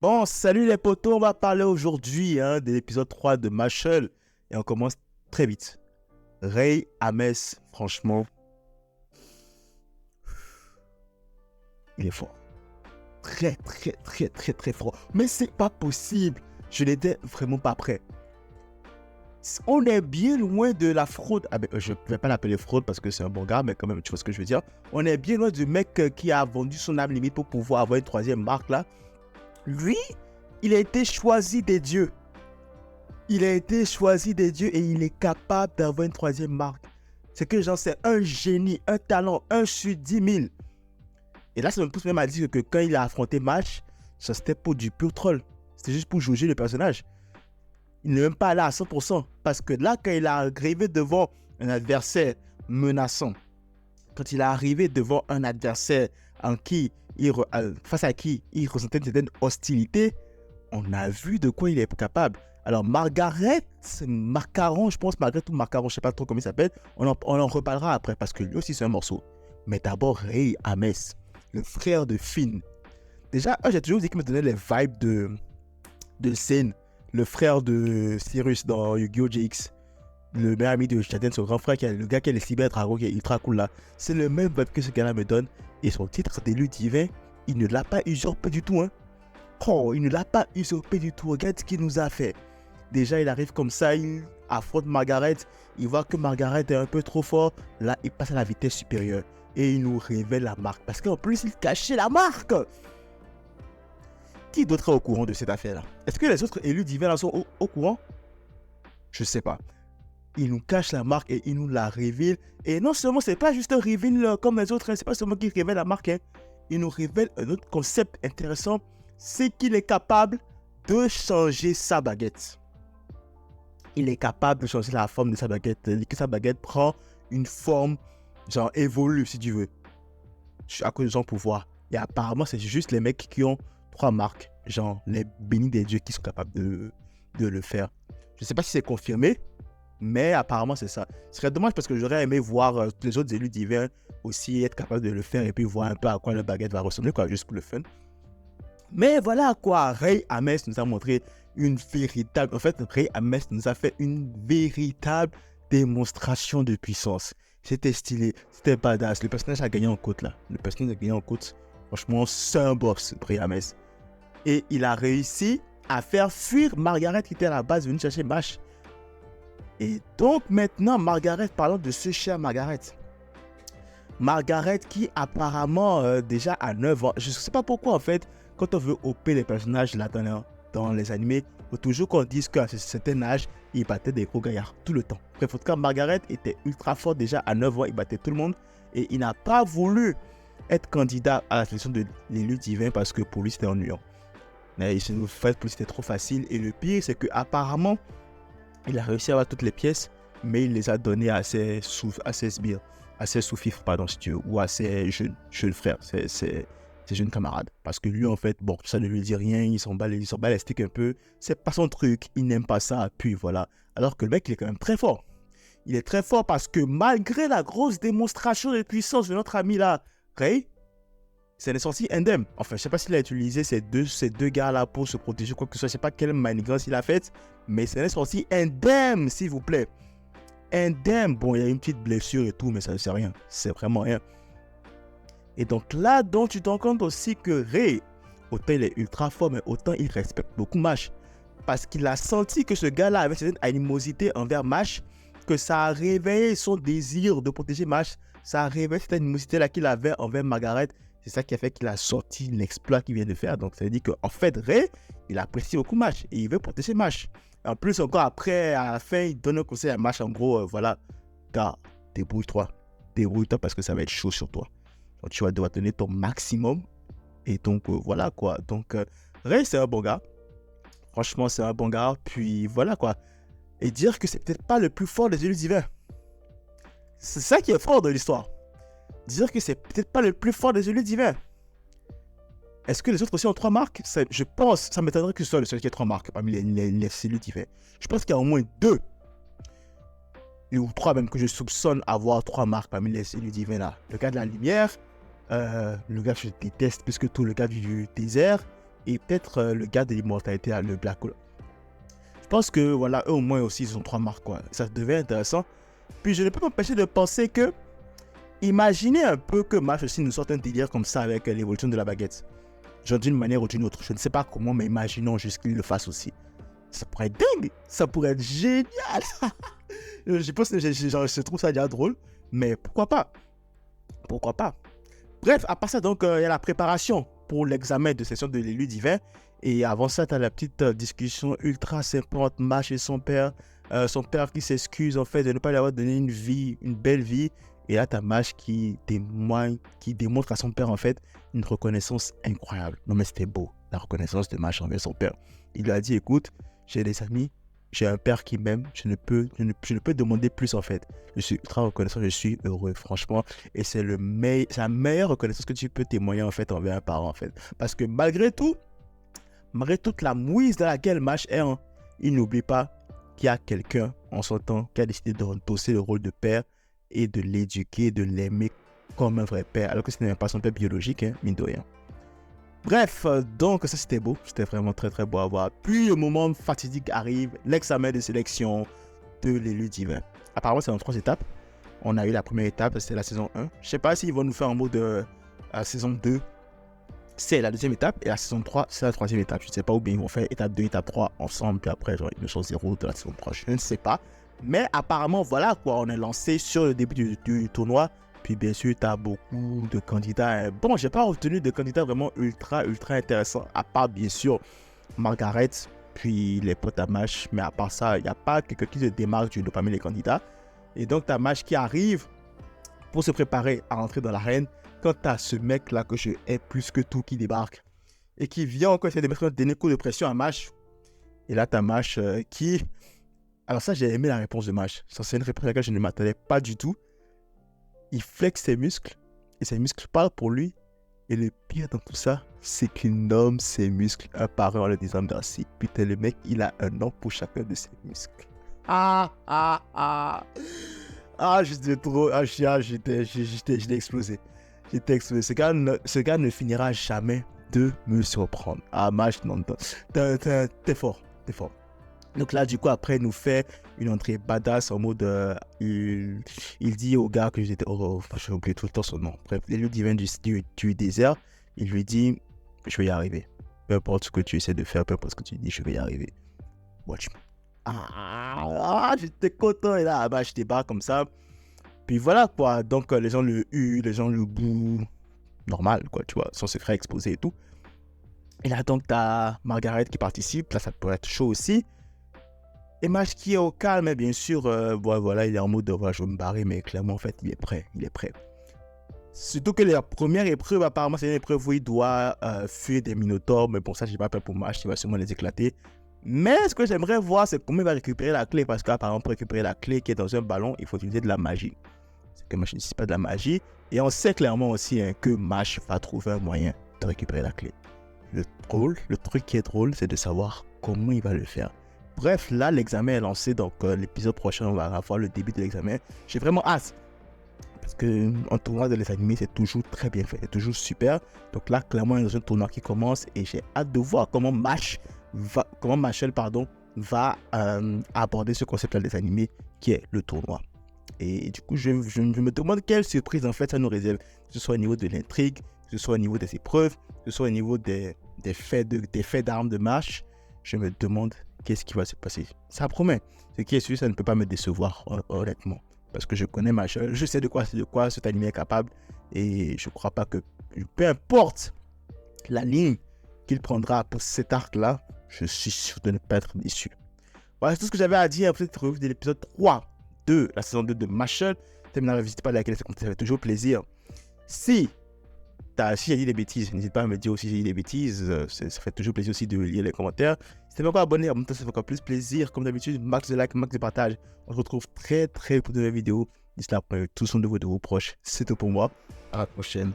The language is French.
Bon, salut les potos, on va parler aujourd'hui de l'épisode 3 de Mashal et on commence très vite. Ray Ames, franchement, il est fort. Très, très, très, très, très fort. Mais c'est pas possible. Je n'étais vraiment pas prêt. On est bien loin de la fraude. Ah ben, je ne vais pas l'appeler fraude parce que c'est un bon gars, mais quand même, tu vois ce que je veux dire. On est bien loin du mec qui a vendu son âme limite pour pouvoir avoir une troisième marque là. Lui, il a été choisi des dieux. Il a été choisi des dieux et il est capable d'avoir une troisième marque. C'est que genre, c'est un génie, un talent, un sur 10 000. Et là, ça me pousse même à dire que quand il a affronté Match, ça c'était pour du pur troll. C'était juste pour juger le personnage. Il n'est même pas là à 100%. Parce que là, quand il a arrivé devant un adversaire menaçant, quand il est arrivé devant un adversaire face à qui il ressentait une certaine hostilité, on a vu de quoi il est capable. Alors, Marcaron, je pense, Margaret ou Marcaron, je ne sais pas trop comment il s'appelle, on en reparlera après parce que lui aussi c'est un morceau. Mais d'abord, Ray Ames, le frère de Finn. Déjà, j'ai toujours dit qu'il me donnait les vibes de Sen, le frère de Cyrus dans Yu-Gi-Oh! GX. Le meilleur ami de Shaden, son grand frère, le gars qui est le cyber-dragon, qui est ultra cool là. C'est le même vibe que ce gars-là me donne. Et son titre d'élu divin, il ne l'a pas usurpé du tout, hein. Oh, il ne l'a pas usurpé du tout. Regarde ce qu'il nous a fait. Déjà, il arrive comme ça, il affronte Margaret. Il voit que Margaret est un peu trop fort. Là, il passe à la vitesse supérieure. Et il nous révèle la marque. Parce qu'en plus, il cachait la marque. Qui d'autre est au courant de cette affaire-là? Est-ce que les autres élus divins là sont au courant? Je sais pas. Il nous cache la marque et il nous la révèle. Et non seulement, c'est pas juste un reveal comme les autres. C'est pas seulement qu'il révèle la marque. Il nous révèle un autre concept intéressant. C'est qu'il est capable de changer sa baguette. Il est capable de changer la forme de sa baguette. C'est-à-dire que sa baguette prend une forme, genre évolue si tu veux, à cause de son pouvoir. Et apparemment, c'est juste les mecs qui ont 3 marques, genre les bénis des dieux qui sont capables de le faire. Je sais pas si c'est confirmé, mais apparemment c'est ça. Ce serait dommage parce que j'aurais aimé voir les autres élus divins aussi être capables de le faire et puis voir un peu à quoi la baguette va ressembler, quoi, juste pour le fun. Mais voilà quoi, Ray Ames nous a montré une véritable... En fait, Ray Ames nous a fait une véritable démonstration de puissance. C'était stylé, c'était badass. Le personnage a gagné en côte là. Le personnage a gagné en côte. Franchement, c'est un boss, Ray Ames. Et il a réussi à faire fuir Margaret qui était à la base venue chercher Mash. Et donc maintenant, Margaret, parlons de ce cher Margaret. Margaret qui apparemment déjà a 9 ans. Je ne sais pas pourquoi en fait, quand on veut OP les personnages là dans les animés, il faut toujours qu'on dise qu'à ce certain âge, il battait des gros gaillards tout le temps. Bref, en tout cas, Margaret était ultra fort déjà à 9 ans, il battait tout le monde. Et il n'a pas voulu être candidat à la sélection de l'élu divin parce que pour lui c'était ennuyant. Mais en fait, pour lui c'était trop facile. Et le pire, c'est qu'apparemment, il a réussi à avoir toutes les pièces, mais il les a données à ses sbires. À ses sous-fifres, pardon, si tu veux, ou à ses jeunes frères, ses jeunes camarades. Parce que lui, en fait, bon, ça ne lui dit rien, il s'en bat les sticks un peu, c'est pas son truc, il n'aime pas ça, puis voilà. Alors que le mec, il est quand même très fort. Il est très fort parce que malgré la grosse démonstration de puissance de notre ami là, Ray, c'est sorti indemne. Enfin, je sais pas s'il a utilisé ces deux gars-là pour se protéger, quoi que ce soit, je sais pas quelle manigance il a faite, mais c'est sorti indemne, s'il vous plaît. Indemne, bon, il y a une petite blessure et tout, mais ça ne sert rien. C'est vraiment rien. Et donc là, donc, tu te rends compte aussi que Ray, autant il est ultra fort, mais autant il respecte beaucoup Mash. Parce qu'il a senti que ce gars-là avait cette animosité envers Mash, que ça a réveillé son désir de protéger Mash. Ça a réveillé cette animosité-là qu'il avait envers Margaret. C'est ça qui a fait qu'il a sorti l'exploit qu'il vient de faire. Donc ça veut dire qu'en fait, Ray, il apprécie beaucoup Mash et il veut protéger Mash. En plus, encore après, à la fin, il donne un conseil à Mash. En gros, voilà, gars, débrouille-toi. Débrouille-toi parce que ça va être chaud sur toi. Donc, tu vas devoir donner ton maximum. Et donc, voilà quoi. Donc, Ray, c'est un bon gars. Franchement, c'est un bon gars. Puis, voilà quoi. Et dire que c'est peut-être pas le plus fort des élus divins. C'est ça qui est fort de l'histoire. Dire que c'est peut-être pas le plus fort des élus divins. Est-ce que les autres aussi ont 3 marques? Je pense, ça m'étonnerait que ce soit le seul qui ait 3 marques parmi les cellules divines. Je pense qu'il y a au moins 2 ou 3 même que je soupçonne avoir 3 marques parmi les cellules divines là. Le gars de la lumière, le gars que je déteste plus que tout, le gars du désert, et peut-être le gars de l'immortalité, le Black Hole. Je pense que voilà, eux au moins aussi ils ont 3 marques quoi. Ça devient intéressant. Puis je ne peux m'empêcher de penser que, imaginez un peu que Mash aussi nous sorte un délire comme ça avec l'évolution de la baguette. Genre d'une manière ou d'une autre. Je ne sais pas comment, mais imaginons juste qu'il le fasse aussi. Ça pourrait être dingue. Ça pourrait être génial. Je pense que je trouve ça déjà drôle. Mais pourquoi pas? Pourquoi pas? Bref, à part ça, donc, il y a la préparation pour l'examen de session de l'élu divin. Et avant ça, tu as la petite discussion ultra sympa entre Mash et son père. Son père qui s'excuse en fait de ne pas lui avoir donné une vie, une belle vie. Et là, tu as Mash qui démontre à son père en fait une reconnaissance incroyable. Non mais c'était beau, la reconnaissance de Mash envers son père. Il lui a dit, écoute, j'ai des amis, j'ai un père qui m'aime, je ne peux demander plus en fait. Je suis ultra reconnaissant, je suis heureux, franchement. Et c'est la meilleure reconnaissance que tu peux témoigner en fait envers un parent en fait. Parce que malgré toute la mouise dans laquelle Mash est, hein, il n'oublie pas qu'il y a quelqu'un en son temps qui a décidé de endosser le rôle de père et de l'éduquer, de l'aimer comme un vrai père, alors que ce n'est même pas son père biologique, hein, mine de rien. Bref, donc ça c'était beau, c'était vraiment très très beau à voir. Puis le moment fatidique arrive, l'examen de sélection de l'élu divin. Apparemment c'est en 3 étapes. On a eu la première étape, c'est la saison 1. Je sais pas s'ils vont nous faire en mode saison 2. C'est la deuxième étape et la saison 3, c'est la troisième étape. Je ne sais pas où bien ils vont faire étape 2, étape 3 ensemble, puis après, genre, ils sont 0 de la saison 3. Je ne sais pas. Mais apparemment, voilà quoi, on est lancé sur le début du tournoi. Puis bien sûr, tu as beaucoup de candidats. Bon, j'ai pas retenu de candidats vraiment ultra intéressants, à part bien sûr Margaret, puis les potes à Mash. Mais à part ça, il n'y a pas quelqu'un qui se démarque parmi les candidats. Et donc, tu as Mash qui arrive pour se préparer à entrer dans l'arène. Quand tu as ce mec là que je hais plus que tout qui débarque et qui vient encore essayer de mettre un dernier coup de pression à Mash. Et là, tu as Mash qui... Alors ça, j'ai aimé la réponse de Mash. Ça, c'est une réponse à laquelle je ne m'attendais pas du tout. Il flexe ses muscles et ses muscles parlent pour lui. Et le pire dans tout ça, c'est qu'il nomme ses muscles un par un en le disant merci. Putain, le mec, il a un nom pour chacun de ses muscles. J'étais trop... j'étais explosé. J'étais explosé. Ce gars ne finira jamais de me surprendre. Mash, non, t'es fort, t'es fort. Donc là, du coup, après, il nous fait une entrée badass en mode... il dit au gars que j'étais... j'ai oublié tout le temps son nom. Bref, l'élu divin du désert, il lui dit, je vais y arriver. Peu importe ce que tu essaies de faire, peu importe ce que tu dis, je vais y arriver. Watch me. J'étais content. Et là, je débarque comme ça. Puis voilà, quoi. Donc, les gens le huent, les gens le bouent. Normal, quoi, tu vois. Son secret exposé et tout. Et là, donc, t'as Margaret qui participe. Là, ça peut être chaud aussi. Et Mash qui est au calme, bien sûr, voilà, il est en mode je vais me barrer, mais clairement, en fait, il est prêt. Surtout que la première épreuve, apparemment, c'est une épreuve où il doit fuir des minotaures, mais bon, ça, j'ai pas peur pour Mash, il va sûrement les éclater. Mais ce que j'aimerais voir, c'est comment il va récupérer la clé, parce qu'apparemment, pour récupérer la clé qui est dans un ballon, il faut utiliser de la magie. C'est que Mash n'utilise pas de la magie, et on sait clairement aussi que Mash va trouver un moyen de récupérer la clé. Le truc qui est drôle, c'est de savoir comment il va le faire. Bref, là, l'examen est lancé, donc l'épisode prochain, on va avoir le début de l'examen. J'ai vraiment hâte, parce qu'un tournoi de les animés, c'est toujours très bien fait, c'est toujours super. Donc là, clairement, il y a un tournoi qui commence, et j'ai hâte de voir comment Machel va aborder ce concept-là des animés, qui est le tournoi. Et du coup, je me demande quelle surprise, en fait, ça nous réserve, que ce soit au niveau de l'intrigue, que ce soit au niveau des épreuves, que ce soit au niveau des faits d'armes de marche. Je me demande qu'est-ce qui va se passer. Ça promet. Ce qui est sûr, ça ne peut pas me décevoir, honnêtement. Parce que je connais Machel, je sais de quoi cet animé est capable. Et je ne crois pas que, peu importe la ligne qu'il prendra pour cet arc-là, je suis sûr de ne pas être déçu. Voilà, c'est tout ce que j'avais à dire pour cette revue de l'épisode 3 de la saison 2 de Machel. N'hésitez pas à liker, ça fait toujours plaisir. Si j'ai dit des bêtises, n'hésite pas à me dire aussi si j'ai dit des bêtises. Ça fait toujours plaisir aussi de lire les commentaires. Si t'es pas encore abonné, ça fait encore plus plaisir. Comme d'habitude, max de like, max de partage. On se retrouve très pour de nouvelles vidéos. D'ici là, tous sont de vos proches. C'est tout pour moi. À la prochaine.